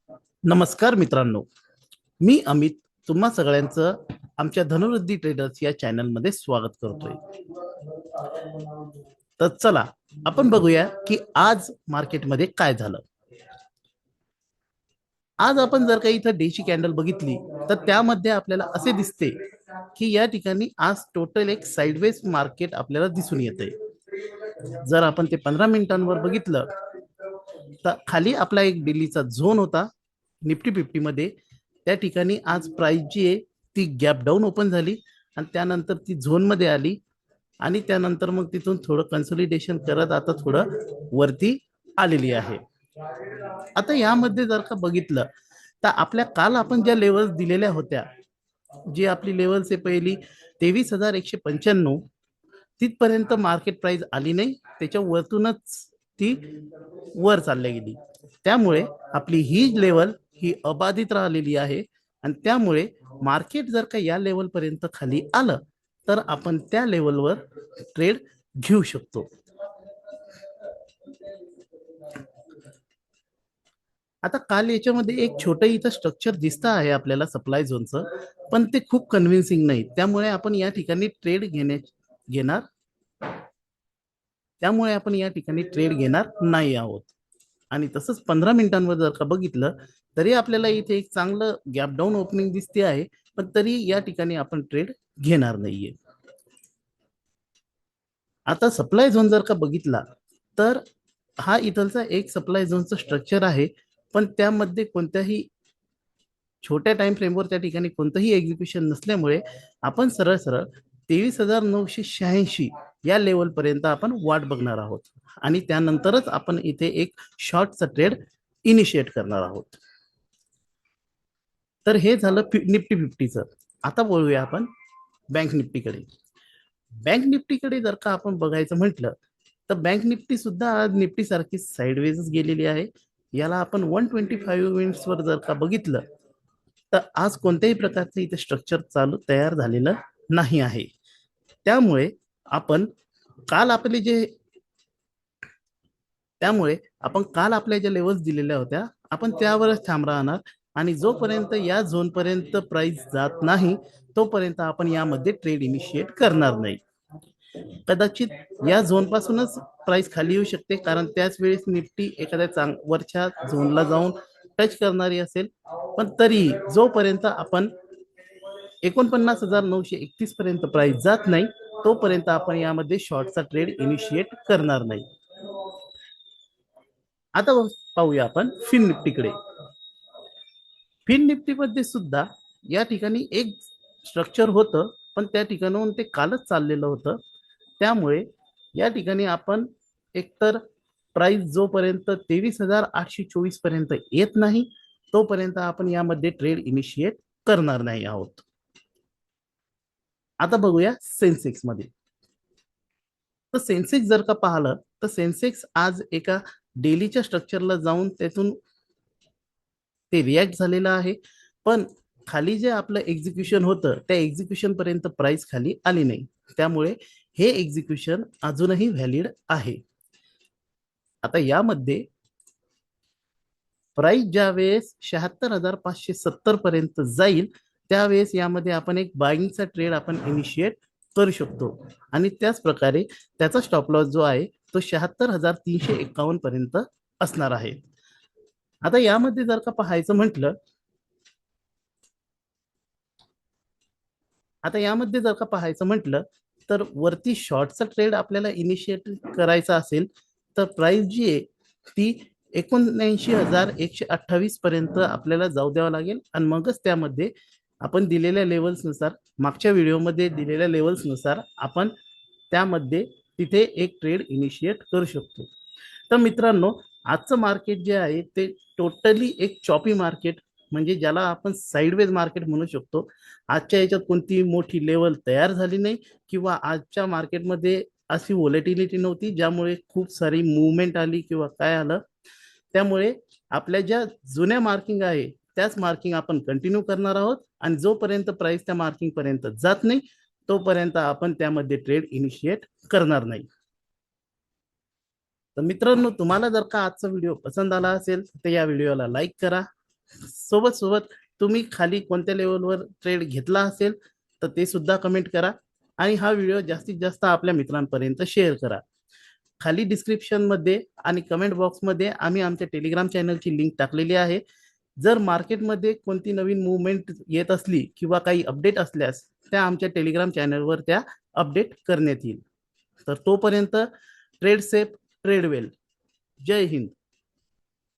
नमस्कार मित्रांनो, मी अमित तुम्हा सगळ्यांचं आमच्या धनुवृद्धी ट्रेडर्स या चॅनलमध्ये स्वागत करतोय. तर चला आपण बघूया की आज मार्केटमध्ये काय झालं. आज आपण जर का इथं डेची कॅन्डल बघितली तर त्यामध्ये आपल्याला असे दिसते की या ठिकाणी आज टोटल एक साइडवेज मार्केट आपल्याला दिसून येते. जर आपण ते 15 मिनिटांवर बघितलं तर खाली आपला एक डेलीचा झोन होता निफ्टी 50 मध्ये. त्या ठिकाणी आज प्राइस जी आहे ती गॅप डाऊन ओपन झाली आणि त्यानंतर ती झोन मध्ये आली आणि त्यानंतर मग तिथून थोडं कन्सोलिडेशन करत आता थोडं वरती आलेली आहे. आता यामध्ये जर का बघितलं तर आपल्या काल आपण ज्या लेवल्स दिलेल्या होत्या, जी आपली लेवल्स आहे पहिली 23,195, तिथपर्यंत मार्केट प्राइस आली नाही, त्याच्या वरतूनच ती वर चालली गेली. त्यामुळे आपली ही लेवल ही अबाधित राहिलेली आहे आणि त्यामुळे मार्केट जर का या लेवल पर्यंत खाली आलं तर आपण त्या लेवलवर ट्रेड घेऊ शकतो. आता काल याच्यामध्ये एक छोटं इथं स्ट्रक्चर दिसतं आहे आपल्याला सप्लाय झोनचं, पण ते खूप कन्व्हिन्सिंग नाही. त्यामुळे आपण या ठिकाणी घेणार त्यामुळे आपण या ठिकाणी ट्रेड घेणार नाही आहोत. आणि तसंच 15 मिनिटांवर जर का बघितलं तरी आपल्याला इथे एक चांगलं गॅप डाऊन ओपनिंग दिसते आहे, पण तरी या ठिकाणी आपण ट्रेड घेणार नाहीये. आता सप्लाय झोन जर का बघितला तर हा इथलचा एक सप्लाय झोनचं स्ट्रक्चर आहे, पण त्यामध्ये कोणत्याही छोट्या टाइम फ्रेमवर त्या ठिकाणी कोणतंही एक्झिक्युशन नसल्यामुळे आपण सरळ सरळ 23,986 या लेवल पर्यंत आपण वाट बघणार आहोत आणि त्यानंतरच आपण इथे एक शॉर्टचा ट्रेड इनिशिएट करणार आहोत. तर हे झालं निफ्टी 50चं. आता बोलूया आपण बँक निफ्टीकडे. बँक निफ्टीकडे जर का आपण बघायचं म्हटलं तर बँक निफ्टी सुद्धा आज निफ्टी सारखी साईडवेजच गेलेली आहे. याला आपण 125 मिनिट्स वर जर का बघितलं तर आज कोणत्याही प्रकारचं इथे स्ट्रक्चर तयार झालेलं नाही आहे. त्यामुळे आपण काल आपले जे त्यामुळे आपण काल आपल्या ज्या लेवल्स दिलेल्या होत्या आपण त्यावरच ठाम राहणार आणि जोपर्यंत या झोन पर्यंत प्राइस जात नाही तोपर्यंत आपण यामध्ये ट्रेड इनिशिएट करणार नाही. कदाचित या झोन पासूनच प्राइस खाली येऊ शकते, कारण त्याच वेळेस निफ्टी एखाद्या वरच्या झोनला जाऊन टच करणारी असेल. पण तरी जोपर्यंत आपण 49,931 पर्यंत प्राइस जात नाही तोपर्यंत आपण यामध्ये शॉर्टचा ट्रेड इनिशिएट करणार नाही. आता पाहूया आपण फिन निफ्टीकडे. फिन निफ्टीमध्ये सुद्धा या ठिकाणी एक स्ट्रक्चर होतं, पण त्या ठिकाणाहून ते कालच चाललेलं होतं. त्यामुळे या ठिकाणी आपण एकतर प्राइस जोपर्यंत 23,824 पर्यंत येत नाही तोपर्यंत आपण यामध्ये ट्रेड इनिशिएट करणार नाही आहोत. आता बघूया सेन्सेक्स मध्ये. तर सेन्सेक्स जर का पाहिलं तर सेन्सेक्स आज एका डेलीच्या स्ट्रक्चरला जाऊन त्यातून ते रिॲक्ट झालेलं आहे, पण खाली जे आपलं एक्झिक्युशन होतं त्या एक्झिक्युशन पर्यंत प्राइस खाली आली नाही. त्यामुळे हे एक्झिक्युशन अजूनही व्हॅलिड आहे. आता यामध्ये प्राइस ज्या वेळेस 76,570 पर्यंत जाईल त्यावेळेस यामध्ये आपण एक बाईंगचा ट्रेड आपण इनिशिएट करू शकतो आणि त्याच प्रकारे त्याचा स्टॉप लॉस जो आहे तो 76,351 पर्यंत असणार आहे. आता यामध्ये जर का पाहायचं म्हटलं तर वरती शॉर्टचा ट्रेड आपल्याला इनिशिएट करायचा असेल तर प्राइस जी आहे ती 79,128 पर्यंत आपल्याला जाऊ द्यावं लागेल आणि मगच त्यामध्ये आपण दिलेल्या लेवल्स नुसार, मागच्या व्हिडिओमध्ये दिलेल्या लेवल्स नुसार आपण त्यामध्ये तिथे एक ट्रेड इनिशिएट करू शकतो. तर मित्रांनो, आजचं मार्केट जे आहे ते टोटली एक चॉपी मार्केट, म्हणजे ज्याला आपण साइडवेज मार्केट म्हणू शकतो. आजच्या याच्यात कोणती मोठी लेवल तयार झाली नाही किंवा आजच्या मार्केटमध्ये अशी व्होलेटिलिटी नव्हती ज्यामुळे खूप सारी मूवमेंट आली किंवा काय आलं. त्यामुळे आपल्या ज्या जुन्या मार्किंग आहे त्याच मार्किंग आपण कंटिन्यू करणार आहोत आणि जोपर्यंत प्राइस त्या मार्किंग पर्यंत जात नाही तोपर्यंत आपण त्यामध्ये ट्रेड इनिशिएट करणार नाही. तर मित्रांनो, तुम्हाला जर का आजचा व्हिडिओ पसंत आला असेल तर या व्हिडिओला लाईक करा, सोबत सोबत तुम्ही खाली कोणत्या लेवलवर ट्रेड घेतला असेल तर ते सुद्धा कमेंट करा आणि हा व्हिडिओ जास्तीत जास्त आपल्या मित्रांपर्यंत शेअर करा. खाली डिस्क्रिप्शन मध्ये आणि कमेंट बॉक्समध्ये आम्ही आमच्या टेलिग्राम चॅनलची लिंक टाकलेली आहे. जर मार्केटमध्ये कोणती नवीन मुवमेंट येत असली किंवा काही अपडेट असल्यास त्या आमच्या टेलिग्राम चॅनलवर त्या अपडेट करण्यात येईल. तर तोपर्यंत ट्रेड सेफ, ट्रेड वेल. जय हिंद.